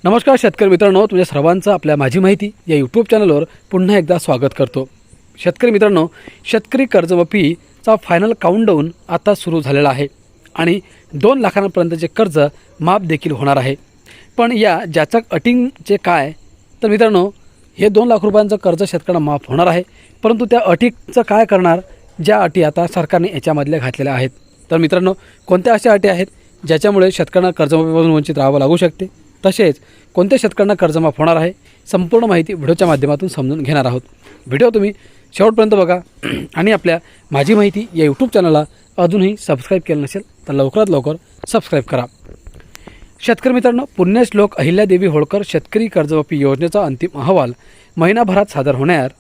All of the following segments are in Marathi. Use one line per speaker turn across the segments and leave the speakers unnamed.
नमस्कार शेतकरी मित्रांनो, तुमच्या सर्वांचं आपल्या माझी माहिती या यूट्यूब चॅनलवर पुन्हा एकदा स्वागत करतो। शेतकरी मित्रांनो, शेतकरी कर्जमाफीचा फायनल काउंटडाऊन आता सुरू झालेला आहे आणि 2 लाखांपर्यंतचे कर्ज माफ देखील होणार आहे। पण या ज्याच्या अटींचे काय तर मित्रांनो, हे 2 लाख रुपयांचं कर्ज शेतकऱ्यांना माफ होणार आहे, परंतु त्या अटीचं काय करणार, ज्या अटी आता सरकारने याच्यामधल्या घातलेल्या आहेत। तर मित्रांनो, कोणत्या अशा अटी आहेत ज्याच्यामुळे शेतकऱ्यांना कर्जमाफीपासून वंचित राहावं लागू शकते, तसेच कोणत्या शेतकऱ्यांना कर्जमाफ होणार आहे, संपूर्ण माहिती व्हिडिओच्या माध्यमातून समजून घेणार आहोत। व्हिडिओ तुम्ही शेवटपर्यंत बघा आणि आपल्या माझी माहिती या यूट्यूब चॅनलला अजूनही सबस्क्राईब केलं नसेल तर लवकरात लवकर सबस्क्राईब करा। शेतकरी मित्रांनो, पुण्यश्लोक अहिल्यादेवी होळकर शेतकरी कर्जमाफी योजनेचा अंतिम अहवाल महिनाभरात सादर होणार।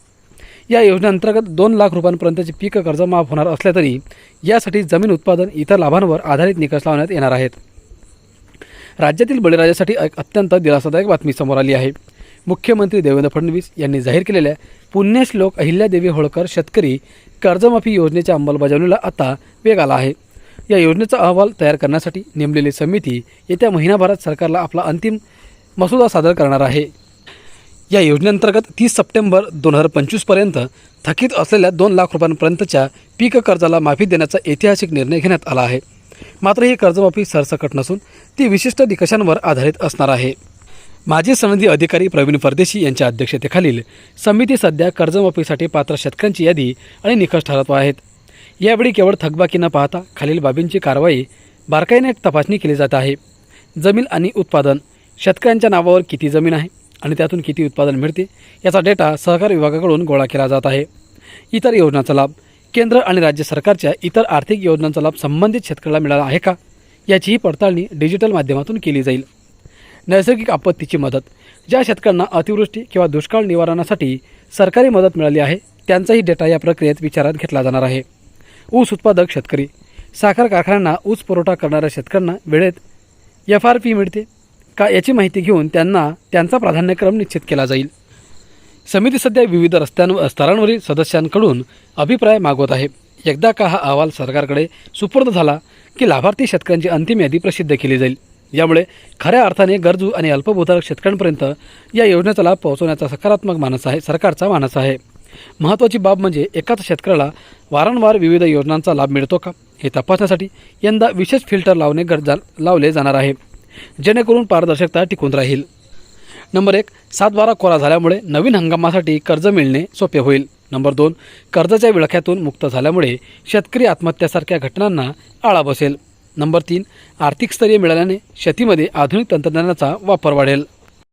या योजनेअंतर्गत 2 लाख रुपयांपर्यंतचे पीक कर्ज माफ होणार असले तरी यासाठी जमीन उत्पादन इतर लाभांवर आधारित निकष लावण्यात येणार आहेत। राज्यातील बळीराजासाठी एक अत्यंत दिलासादायक बातमी समोर आली आहे। मुख्यमंत्री देवेंद्र फडणवीस यांनी जाहीर केलेल्या पुण्यश्लोक अहिल्यादेवी होळकर शेतकरी कर्जमाफी योजनेच्या अंमलबजावणीला आता वेग आला आहे। या योजनेचा अहवाल तयार करण्यासाठी नेमलेली समिती येत्या महिनाभरात सरकारला आपला अंतिम मसुदा सादर करणार आहे। या योजनेअंतर्गत 30 सप्टेंबर 2025 पर्यंत थकीत असलेल्या 2 लाख रुपयांपर्यंतच्या पीक कर्जाला माफी देण्याचा ऐतिहासिक निर्णय घेण्यात आला आहे। मात्र ही कर्जमाफी सरसकट नसून ती विशिष्ट निकषांवर आधारित असणार आहे। माजी सनदी अधिकारी प्रवीण परदेशी यांच्या अध्यक्षतेखालील समिती सध्या कर्जमाफीसाठी पात्र शेतकऱ्यांची यादी आणि निकष ठरवत आहेत। यावेळी केवळ थकबाकी न पाहता खालील बाबींची कारवाई बारकाईने तपासणी केली जात आहे। जमीन आणि उत्पादन, शेतकऱ्यांच्या नावावर किती जमीन आहे आणि त्यातून किती उत्पादन मिळते याचा डेटा सहकार विभागाकडून गोळा केला जात आहे। इतर योजनांचा लाभ, केंद्र आणि राज्य सरकारच्या इतर आर्थिक योजनांचा लाभ संबंधित शेतकऱ्याला मिळाला आहे का याचीही पडताळणी डिजिटल माध्यमातून केली जाईल। नैसर्गिक आपत्तीची मदत, ज्या शेतकऱ्यांना अतिवृष्टी किंवा दुष्काळ निवारणासाठी सरकारी मदत मिळाली आहे त्यांचाही डेटा या प्रक्रियेत विचारात घेतला जाणार आहे। ऊस उत्पादक शेतकरी, साखर कारखान्यांना ऊस पुरवठा करणाऱ्या शेतकऱ्यांना वेळेत FRP मिळते का याची माहिती घेऊन त्यांना त्यांचा प्राधान्यक्रम निश्चित केला जाईल। समिती सध्या विविध स्तरांवरील सदस्यांकडून अभिप्राय मागवत आहे। एकदा का हा अहवाल सरकारकडे सुपूर्द झाला की लाभार्थी शेतकऱ्यांची अंतिम यादी प्रसिद्ध केली जाईल। यामुळे खऱ्या अर्थाने गरजू आणि अल्पभूधारक शेतकऱ्यांपर्यंत या योजनेचा लाभ पोहोचवण्याचा सकारात्मक मानस आहे सरकारचा मानस आहे। महत्त्वाची बाब म्हणजे एकाच शेतकऱ्याला वारंवार विविध योजनांचा लाभ मिळतो का हे तपासण्यासाठी यंदा विशेष फिल्टर लावले जाणार आहे, जेणेकरून पारदर्शकता टिकून राहील। नंबर 1, 7/12 कोरा झाल्यामुळे नवीन हंगामासाठी कर्ज मिळणे सोपे होईल। नंबर 2, कर्जाच्या विळख्यातून मुक्त झाल्यामुळे शेतकरी आत्महत्यासारख्या घटनांना आळा बसेल। नंबर 3, आर्थिक स्थैर्य मिळाल्याने शेतीमध्ये आधुनिक तंत्रज्ञानाचा वापर वाढेल।